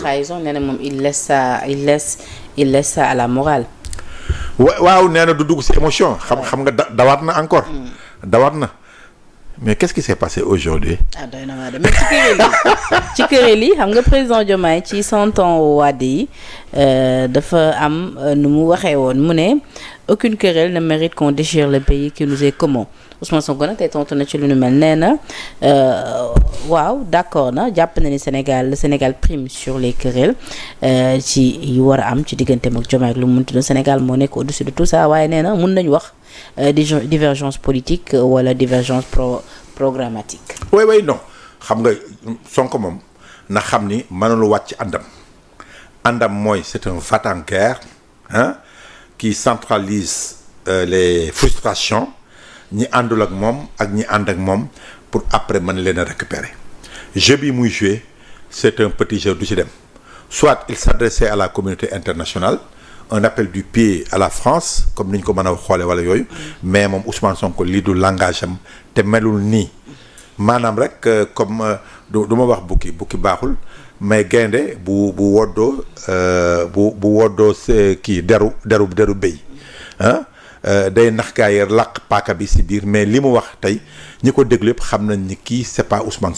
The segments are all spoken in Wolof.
trahison nee na moom il laisse ça à la morale. waaw nee na du dugg ci émotion. xam nga dawaat na encore. dawaat na mais qu'est-ce qui s'est passé aujourd'hui? doy na waa de mais ci këréel yi xam nga président Diomaye ci 100 ans Wade yi dafa am nu mu waxee woon mu ne aucune querelle ne mérite qu'on déchire le pays qui nous est commun. Ousmane Sonko nag tey tontu na ci lu nu mel nee na waaw d'accord na jàpp na ni le Sénégal prime sur les querelles ci yu war a am ci digganteem ak Diomaye ak lu mu munti doon Sénégal moo nekk au-dessus de tout ça waaye nee na mun nañu wax divergence politique wala divergence programmatique. oui non xam nga Sonko moom na xam ni mënul wàcc àndam mooy c'est un va-t-en-guerre qui centralise les frustrations. ñi àndul ak moom ak ñi ànd ak moom pour après mën leen a récupérer jeu bi muy jouer c'est un petit jeu du ci dem soit il s'adressait à la communauté internationale un appel du pied à la France comme ni ñu ko mën a xoole wala yooyu mais moom Ousmane Sonko lii du langage am te melul nii maanaam rek comme du ma wax bukki baaxul mais gaynde bu woddoo bu woddoo kii deru béy day nax gaa yi làq paaka bi ci biir mais li mu wax tey ñi ko déglu yëpp xam nañ ni kii c'est pas Ousmane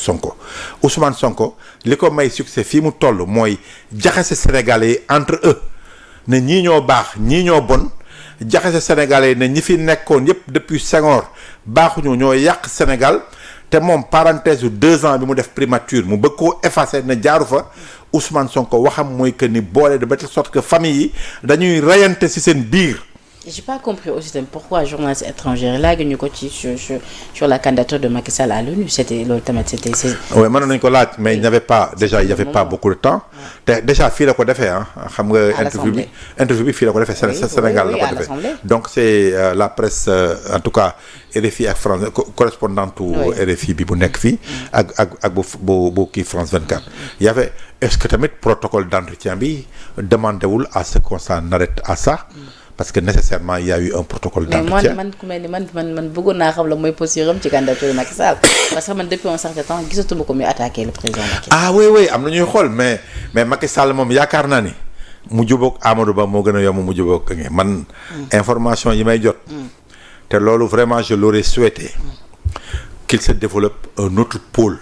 Sonko li ko may succès fii mu toll mooy jaxase Sénégalais yi entre eux ne ñii ñoo baax ñii ñoo bon jaxase Sénégalais yi ne ñi fi nekkoon yëpp depuis Senghor baaxuñu ñoo yàq Sénégal te moom parenthèse yu 2 ans bi mu def primature mu bëgg koo effacer ne jaaru fa Ousmane Sonko waxam mooy que ni boole de telle sorte que famille yi dañuy reyante ci seen biir. J'ai pas compris aussi pourquoi journaliste étranger laaj ñu ko ci sur la candidature de Macky Sall à l'ONU c'était loolu tamit c'était. oui mënoon nañu ko laaj mais il n'y avait pas beaucoup de temps. te déjà fii la ko defee xam nga. interview bi fii la ko defee. Sénégal la ko defee donc c'est la presse en tout cas RFI ak France correspondante RFI bi bu nekk fii. ak bu kii France 24. y avait est-ce que tamit protocole d'entretien bi demandé wul à ce qu'on s'en arrête à ça. parce que nécessairement il y a eu un protocole d'entretien. mais man ku mel ni man bëggoon naa xam la mooy posture am ci candidature de Macky Sall parce que man depuis un certain temps gisatuma ko muy attaquer le président Macky Sall. oui am na ñuy xool mais Macky Sall moom yaakaar naa ni mu jubóog Amadou Ba moo gën a yomb mu jubóog man. information yi may jot. te loolu vraiment je l'aurais souhaité. qu'il se développe un autre pôle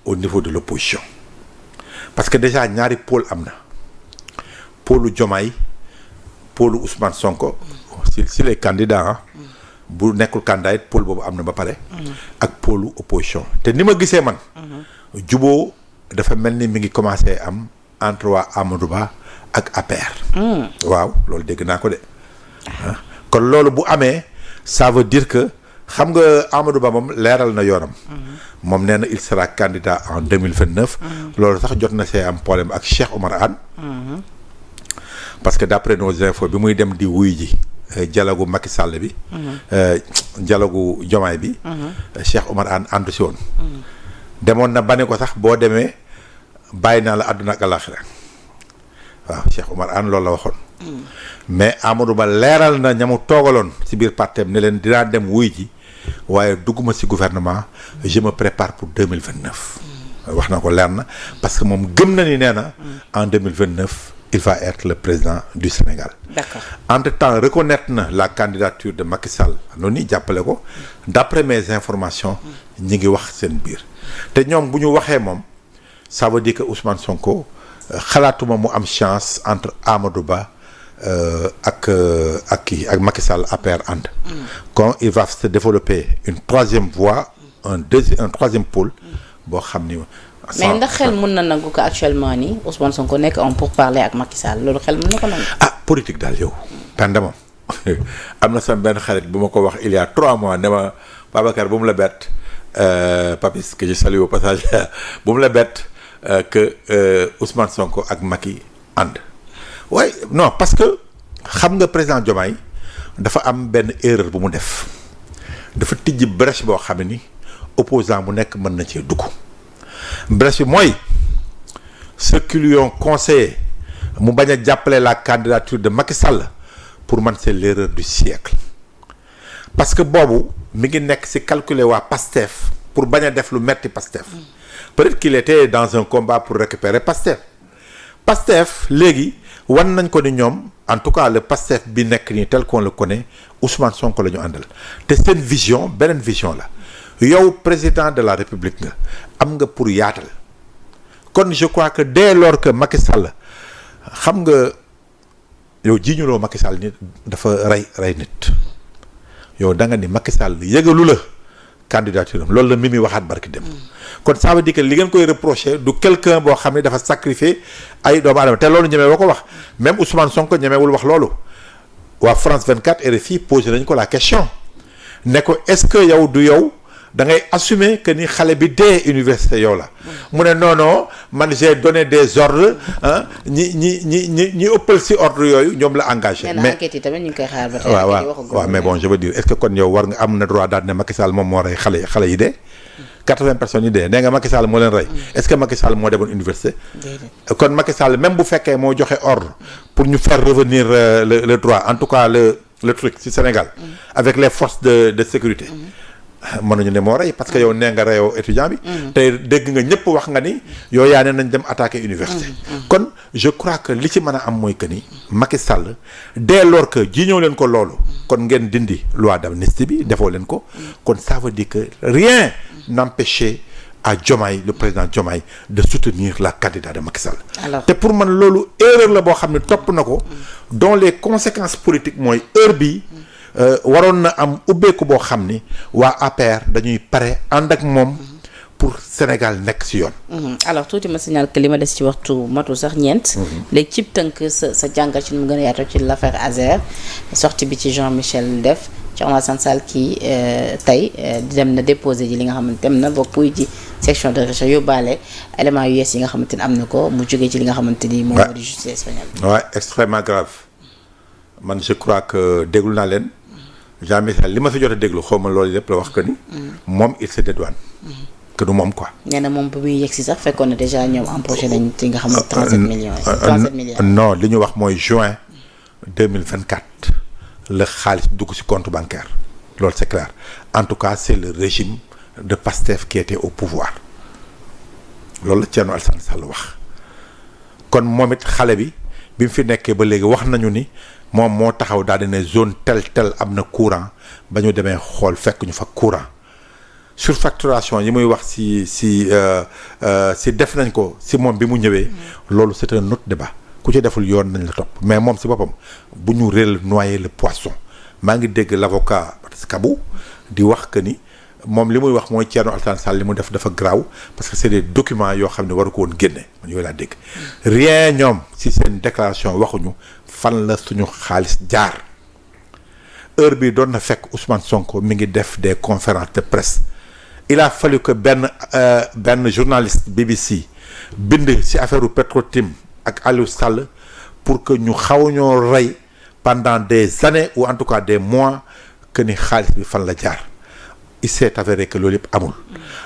au niveau de l'opposition parce que déjà ñaari pôle am na pôlu Diomaye. pôle Ousmane Sonko si les candidats bu nekkul candidat it pôle boobu am na ba pare ak pôlu opposition te ni ma gisee man juboo dafa mel ni mi ngi commencé am entre waa Amadou Ba ak APR waaw loolu dégg naa ko de kon loolu bu amee ça veut dire que xam nga Amadou Ba moom leeral na yoonam moom nee na il sera candidat en 2029 loolu sax jot na see am problème ak Cheikh Oumar Anne parce que d'après nos infos bi muy dem di wuy ji dialogue Macky Sall bi dialogue Diomaye bi Cheikh Oumar Anne àndu si woon demoon na ba ne ko sax boo demee bàyyi naa la àdduna ak àllaaxira waaw Cheikh Oumar Anne loolu la waxoon mais Amadou Ba leeral na ñamu toogaloon ci biir partem ne leen dinaa dem wuy ji waaye dugguma ci gouvernement je me prépare pour 2029 wax na ko leer na parce que moom gëm na ni nee na en 2029 il va être le président du Sénégal. D'accord. Entre-temps reconnaître na la candidature de Macky Sall noonu jàppale ko d'après mes informations ñi ngi wax seen biir te ñoom bu ñu waxee moom ça veut dire que Ousmane Sonko xalaatuma mu am chance entre Amadou Ba ak Macky Sall APR ànd. quand il va se développer une troisième voie un troisième pôle boo xam ni. mais ndax xel mën na nangu ko actuellement nii Ousmane Sonko nekk en pourparlers ak Macky Sall loolu xel mën na ko nangu. politique daal yow. Penda moom am na sama benn xarit bu ma ko wax il y a 3 mois ne ma Babacar bu mu la bett Papis que je salue au passage bu mu la bett que Ousmane Sonko ak Macky ànd. waaye non parce que xam nga président Diomaye dafa am benn erreur bu mu def dafa tijji brèche boo xam ne ni opposant bu nekk mën na cee dugg. brèche bi mooy ceux qui lui ont conseillé mu bañ a jàppale la candidature de Macky Sall pour man c'est l'erreur du siècle parce que boobu mi ngi nekk ci calculer waa PASTEF pour bañ a def lu metti PASTEF peut-être qu'il était dans un combat pour récupérer PASTEF Pastef léegi wan nañ ko ni ñoom en tout cas le Pastef bi nekk nii tel qu'on le connaît Ousmane Sonko la ñu àndal te seen vision beneen vision la yow président de la République nga am nga pour yaatal kon je crois que dès lors que Macky Sall xam nga yow jiiñuloo Macky Sall nit dafa rey nit yow da nga ni Macky Sall yëgalu la candidature am loolu la Mimi waxaat barki dem kon ça veut dire que li ngeen koy reprocher du quelqu'un boo xam ne dafa sacrifier ay doomu aadama te loolu ñemee woo ko wax même Ousmane Sonko ñemewul wax loolu waa France 24 RFI posé nañ ko la question ne ko est-ce que yow du yow da ngay assumer que ni xale bi dee université yow la mu ne non man j'ai donné des ordres ñi ëppal si ordre yooyu ñoom la engagé. mais enquête yi tamit ñu ngi koy xaar ba tey. waaw mais bon je veux dire est-ce que kon yow war nga am na droit daal ne Macky Sall moom moo rey xale yi dee. 80 personnes yi dee nee nga Macky Sall moo leen rey. est-ce que Macky Sall moo demoon université. kon Macky Sall même bu fekkee moo joxe ordre pour ñu faire revenir le droit en tout cas le truc ci Sénégal. avec les forces de sécurité. mënuñu ne moo rey parce que yow nee nga reyoo étudiant bi. te dégg nga ñëpp wax nga ni yow yaa ne nañ dem attaquer université. kon je crois que li ci mën a am mooy que ni Macky Sall dès lors que ji ñëw leen ko loolu. kon ngeen dindi loi d'amnistie bi defoo leen ko. kon ça veut dire que rien n'empêchait à Diomaye le président Diomaye de soutenir la candidature de Macky Sall. te pour man loolu erreur la boo xam ne topp na ko. dont les conséquences politiques mooy heure bii. waroon na am ubbeeku boo xam ni waa APR dañuy pare ànd ak moom pour Sénégal nekk ci yoon. alors tuuti ma signal que li ma des ci waxtu matul sax ñeent. léegi cib tënk sa jàngat ci nu mu gën a yaatoo ci l'affaire Azer sortie bi ci Jean-Michel def ci Omar Sansal kii tey dem na déposer ji li nga xamante dem na bokk wuy ci section de recherche yóbbaale éléments yu yees yi nga xamante ni am na ko mu jógee ci li nga xamante ni moom moo di justice espagnole. waaw extrêmement grave man je crois que déglu naa leen. Jean-Michel li ma fi jot a déglu xaw ma loolu lépp la wax que ni. moom il se dédouane. que du moom quoi. nee na moom bu muy yegg si sax fekkoon na déjà ñoom empoché nañ ci nga xam ne 37 millions yi. 37 milliards non li ñu wax mooy juin 2024 la xaalis dugg ci compte bancaire loolu c'est clair en tout cas c'est le régime de Pastef qui était au pouvoir loolu la Thierno Alassane Sall wax kon moom it xale bi mu fi nekkee ba léegi wax nañu ni. moom moo taxaw daal di ne zone tel am na courant ba ñu demee xool fekk ñu fa courant surfacturation yi muy wax si def nañ ko si moom bi mu ñëwee loolu c'est un autre débat ku ci deful yoon nañ la topp mais moom si boppam bu ñu réel noyer le poisson maa ngi dégg l'avocat Kabou di wax que ni moom li muy wax mooy Thierno Alassane Sall li mu def dafa graaw parce que c'est des documents yoo xam ne waru ko woon génne man yooyu laa dégg rien ñoom si seen déclaration waxuñu fan la suñu xaalis jaar heure bi doon na fekk Ousmane Sonko mi ngi def des conférences de presse il a fallu que benn journaliste BBC bind ci affaire u Petro-Tim ak Aliou Sall pour que ñu xaw ñoo rey pendant des années ou en tout cas des mois que ni xaalis bi fan la jaar il s'est avéré que loolu yëpp amul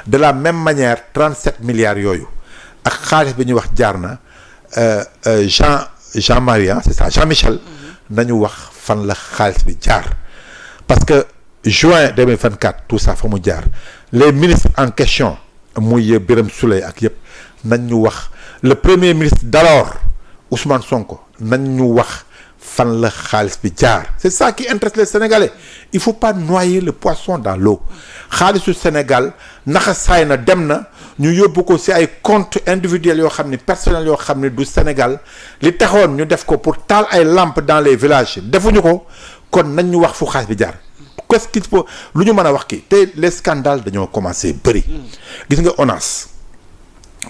de la même manière 37 milliards yooyu ak xaalis bi ñuy wax jaar na Jean-Marie c'est ça Jean-Michel nañu wax fan la xaalis bi jaar parce que juin 2024 tout ça fa mu jaar les ministres en question muy Birame Souleye ak yëpp nañ ñu wax le premier ministre d'alors Ousmane Sonko nañ ñu wax fan la xaalis bi jaar c'est ça qui intéresse les Sénégalais il faut pas noyer le poisson dans l'eau xaalisu Sénégal naxa saay na dem na ñu yóbbu ko ci ay compte individuels yoo xam ne personnels yoo xam ne du Sénégal li taxoon ñu def ko pour taal ay lampes dans les villages defuñu ko kon nañ ñu wax fu xaalis bi jaar qu'est-ce qu'il faut lu ñu mën a wax kii te les scandales dañoo commencé bëri gis nga ONAS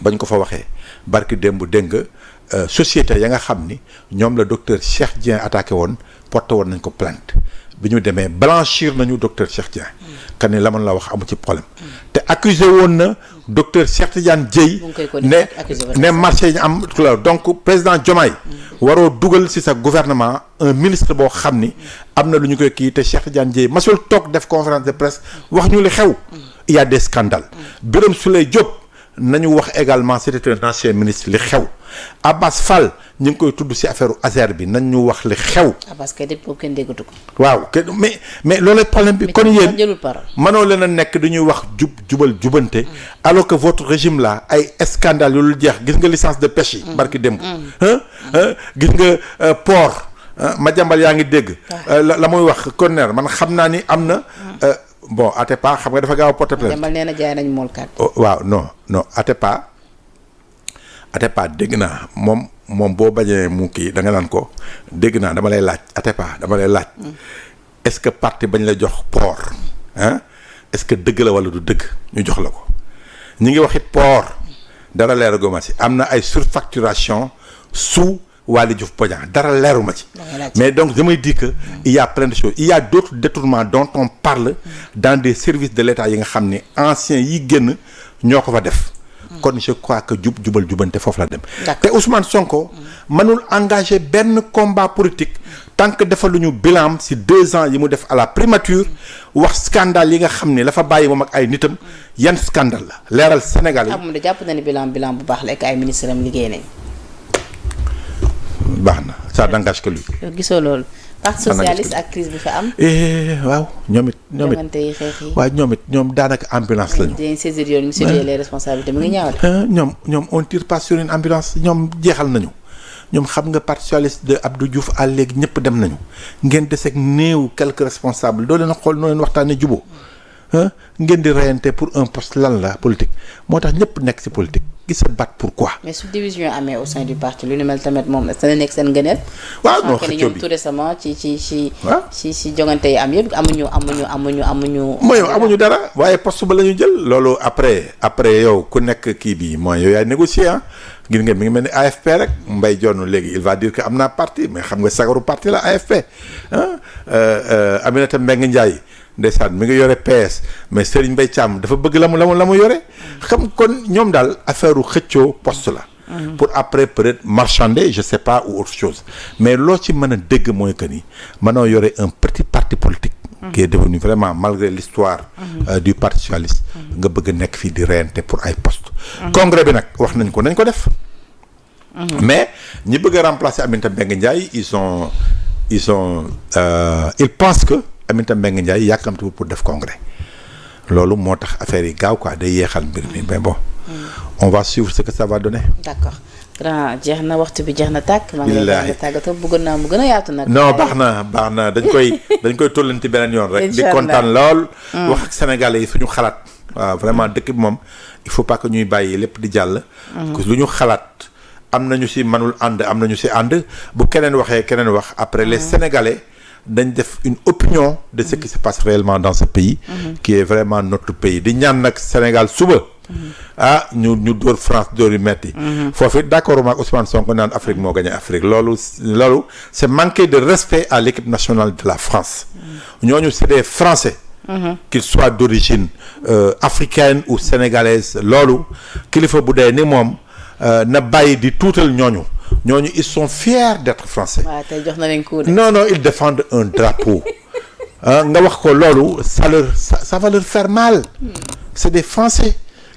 bañ ko fa waxee barki démb dégg nga société ya nga xam ni ñoom la docteur Cheikh Dieng attaqué woon porté woon nañ ko plainte bi ñu demee blanchir nañu docteur Cheikh Dieng kan ni la man la wax amu ci problème te accusé woon na docteur Cheikh Tidiane Dièye ne marché yi ñu am donc président Diomaye waroo dugal ci sa gouvernement un ministre boo xam ni am na lu ñu koy kii te Cheikh Tidiane Dièye masul toog def conférence de presse wax ñu li xew il y a des scandales Birame Souleye Diop nañu wax également c'était un ancien ministre li xew Abbas Fall ñu ngi koy tudd ci affaire Azer bi nañ ñu wax li xew. parce que depuis kenn déggatu ko. waaw mais loolu problème bi. kon yéen jëlul parole. mënoo leen a nekk dañuy wax jubal jubante. alors que votre régime là ay scandale yu dul jeex gis nga licence de pêche yi. barki démb. gis nga port. Madiambal yaa ngi dégg. la muy wax conteneur man xam naa ni am na. bon Atepa xam nga dafa gaaw a porter plainte. Madiambal nee na jaay nañ moolkat. waaw non Atepa dégg naa moom boo bañee mu kii da nga naan ko dégg naa dama lay laaj Atepa dama lay laaj. est-ce que parti bañ la jox port est-ce que dëgg la wala du dëgg ñu jox la ko ñi ngi wax it port dara leeraguma ci am na ay surfacturation sous Waly Diouf Bodiang dara leeruma ci. mais donc je me dis que il y a plein de choses il y a d'autres détournements dont on parle dans des services de l'État yi nga xam ne anciens yi génn ñoo ko fa def. kon je crois que jubal jubante foofu la dem. te Ousmane Sonko mënul engagé benn combat politique tant que defaluñu bilan ci 2 ans yi mu def à la primature wax scandale yi nga xam ne la fa bàyyi moom ak ay nitam yan scandale la leeral Sénégal yi. moom da jàpp na ni bilan bu baax la ak ay ministres am liggéey nañ. baax na ça n'engage que lui. gisoo loolu. parti socialiste ak crise bi fa am. waaw ñoom it. waaw ñoom daanaka ambulance lañu. dinañ saisir yoon ñu situé les responsabilités mu ngi ñaawal. ñoom on tire pas sur une ambulance ñoom jeexal nañu ñoom xam nga parti socialiste de Abdou Diouf à léegi ñëpp dem nañu ngeen deseeg néew quelques responsables doo leen a xool noo leen waxtaanee jubóo ngeen di reyante pour un poste lan la politique moo tax ñëpp nekk ci politique gis sa bat pourquoi. mais su division amee au sein du parti lu ni mel tamit moom dana nekk seen ngëneel. waaw non xëccoo bi tout récemment ci jongante yi am yëpp amuñu dara waaye poste ba la ñu jël loolu après yow ku nekk kii bi mooy yow yaay négocier gis nga mi ngi mel ni AFP rek Mbaye Dione léegi il va dire que am naa parti mais xam nga sagaru parti la AFP Aminata Mbengue Ndiaye ndeysaan mi ngi yore PS mais Serigne Mbaye Thiam dafa bëgg la mu yore xam kon ñoom daal affaire u xëccoo poste la pour après peut-être marchander je sais pas ou autre chose mais loo ci mën a dégg mooy que ni mënoo yore un petit parti politique qui est devenu vraiment malgré l'histoire du parti socialiste nga bëgg a nekk fii di reyante pour ay poste congrès bi nag wax nañ ko def mais ñi bëgg a remplacer Aminata Mbengue Ndiaye ils pensent que Aminata Mbengue Ndiaye yàkkamtu pour def congrès loolu moo tax affaire yi gaaw quoi day yeexal mbir mi mais bon on va suivre ce que ça va donner. d'accord grand jeex na waxtu bi jeex na tàkk. maa ngi lay nga tàggatoo bëggoon naa mu gën a yaatu nag. non baax na dañ koy tollanti beneen yoon rek. di kontaan lool. wax ak sénégalais yi suñu xalaat. waaw vraiment dëkk bi moom il faut pas que ñuy bàyyi lépp di jàll. parce que lu ñu xalaat am nañu ci mënul ànd am nañu ci ànd bu keneen waxee keneen wax après les sénégalais. dañ def une opinion de ce qui se passe réellement dans ce pays qui est vraiment notre pays di ñaan nag Sénégal suba ñu dóor France dóor yu metti foofu d'accord maak Ousmane Sonko naan Afrique moo gagné Afrique loolu c'est manquer de respect à l'équipe nationale de la France ñooñu c'est des Français qu'ils soient d'origine africaine ou sénégalaise loolu kilifa bu dee ni moom na bàyyi di tuutal ñooñu ils sont fiers d'être français. waaw tey jox na leen coup de. non ils défendent un drapeau. nga wax ko loolu ça va leur faire mal. c'est des Français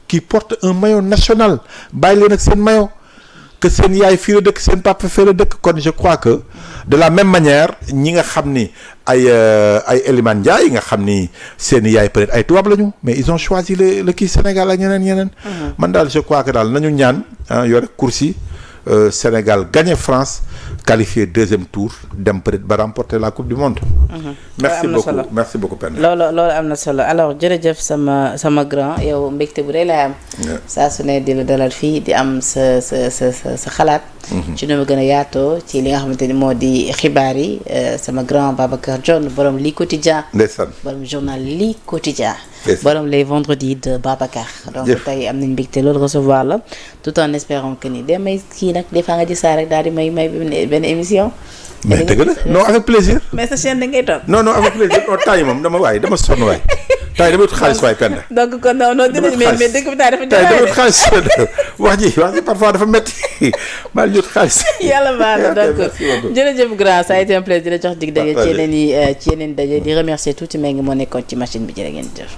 qui portent un maillot national bàyyi leen ak seen maillot que seen yaay fii la dëkk seen papa fii la dëkk kon je crois que de la même manière ñi nga xam ni ay Elimane Ndiaye nga xam ni seen yaay peut-être ay tubaab lañu mais ils ont choisi le kii Sénégal ak ñeneen. man daal je crois que daal nañu ñaan yore course yi. Sénégal gagné France qualifié 2e tour dem peut-être ba remporter la coupe du monde. merci beaucoup Penda. loolu am na solo alors jërëjëf sama grand yow mbégte bu rëy laay am. saa su ne di la dalal fii di am sa xalaat. ci nu mu gën a yaatoo ci li nga xamante ni moo di xibaar yi sama grand Babacar Dione borom lii quotidien. ndeysaan borom journal lii quotidien. borom les vendredis de Babacar. donc tey am nañ mbégte loolu recevoir la tout en espérant que ni demay kii nag des fois nga gis saa rek daal di may benn émission. mais dëgg la non avec plaisir. mais sa chaîne da ngay toog. non avec plaisir non temps yi moom dama sonn waay. temps yi dama ut xaalis waay Penda. donc kon non dinañ mais dëgg bi dafa dama ut xaalis wax ji parfois dafa métti maa ngi ut xaalis. yàlla baax na donc jërëjëf grand ça a été un plaisir di la jox dig daje ci yeneen daje di remercier tuuti mais ngi moo nekkoon ci machine bi jërë ngeen jëf.